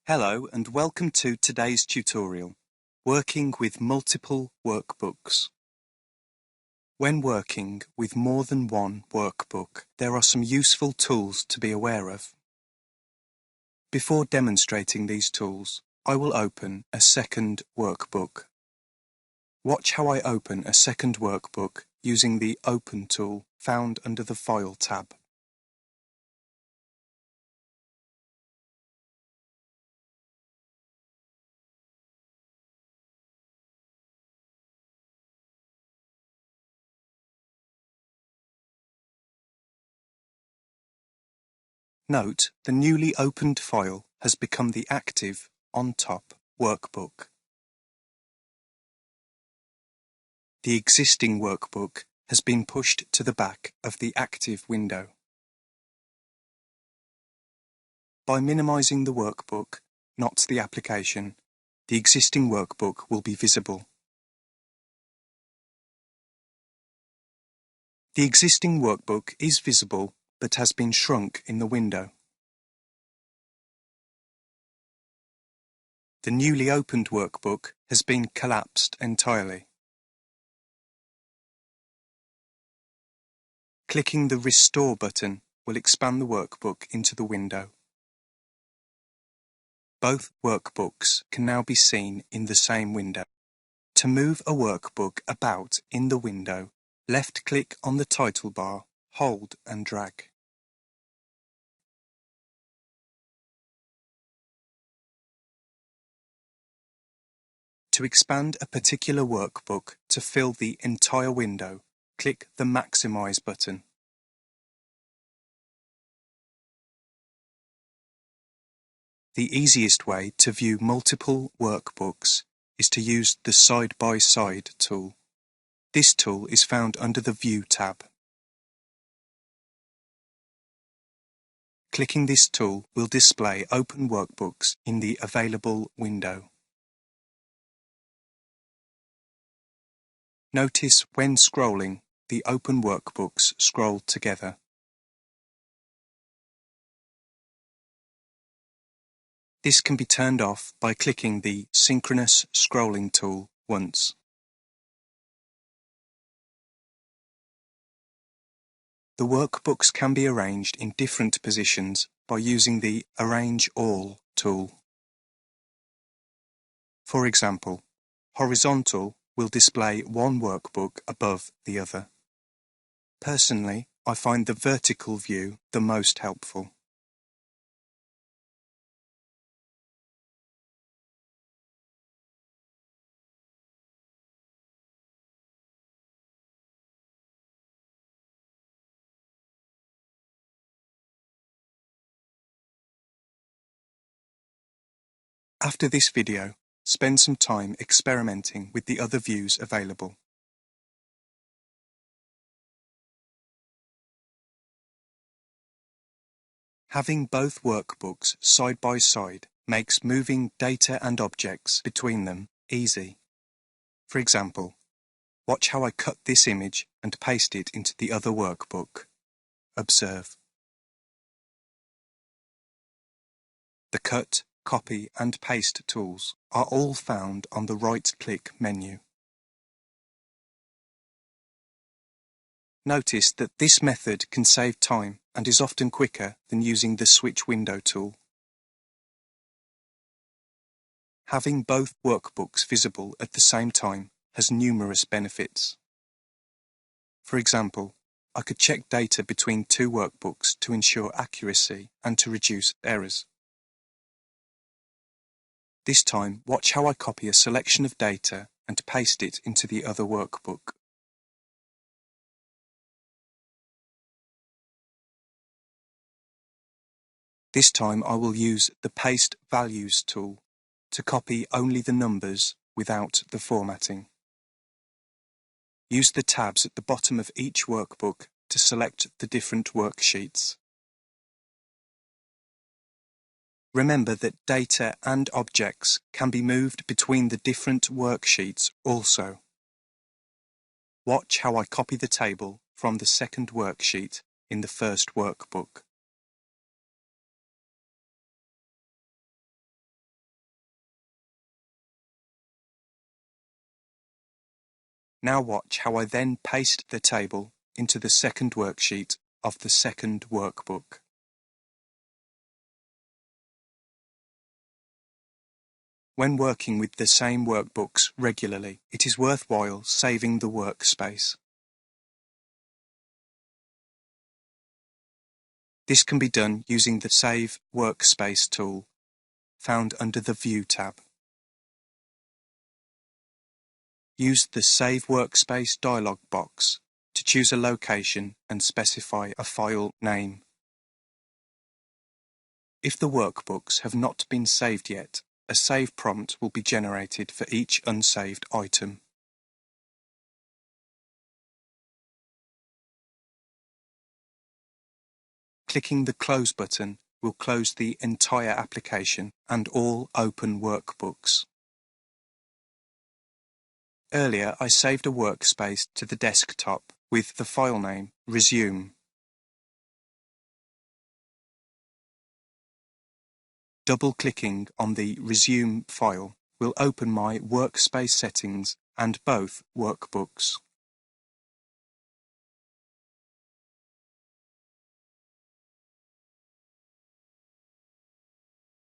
Hello and welcome to today's tutorial, Working with Multiple Workbooks. When working with more than one workbook, there are some useful tools to be aware of. Before demonstrating these tools, I will open a second workbook. Watch how I open a second workbook using the Open tool found under the File tab. Note the newly opened file has become the active, on top, workbook. The existing workbook has been pushed to the back of the active window. By minimizing the workbook, not the application, the existing workbook will be visible. The existing workbook is visible but has been shrunk in the window. The newly opened workbook has been collapsed entirely. Clicking the Restore button will expand the workbook into the window. Both workbooks can now be seen in the same window. To move a workbook about in the window, left-click on the title bar, hold and drag. To expand a particular workbook to fill the entire window, click the Maximize button. The easiest way to view multiple workbooks is to use the Side-by-Side tool. This tool is found under the View tab. Clicking this tool will display open workbooks in the available window. Notice when scrolling, the open workbooks scroll together. This can be turned off by clicking the Synchronous Scrolling tool once. The workbooks can be arranged in different positions by using the Arrange All tool. For example, horizontal will display one workbook above the other. Personally, I find the vertical view the most helpful. After this video, spend some time experimenting with the other views available. Having both workbooks side by side makes moving data and objects between them easy. For example, watch how I cut this image and paste it into the other workbook. Observe. The Cut, Copy and Paste tools are all found on the right-click menu. Notice that this method can save time and is often quicker than using the Switch Window tool. Having both workbooks visible at the same time has numerous benefits. For example, I could check data between two workbooks to ensure accuracy and to reduce errors. This time, watch how I copy a selection of data and paste it into the other workbook. This time I will use the Paste Values tool to copy only the numbers without the formatting. Use the tabs at the bottom of each workbook to select the different worksheets. Remember that data and objects can be moved between the different worksheets also. Watch how I copy the table from the second worksheet in the first workbook. Now watch how I then paste the table into the second worksheet of the second workbook. When working with the same workbooks regularly, it is worthwhile saving the workspace. This can be done using the Save Workspace tool, found under the View tab. Use the Save Workspace dialog box to choose a location and specify a file name. If the workbooks have not been saved yet, a save prompt will be generated for each unsaved item. Clicking the Close button will close the entire application and all open workbooks. Earlier, I saved a workspace to the desktop with the file name Resume. Double-clicking on the Resume file will open my workspace settings and both workbooks.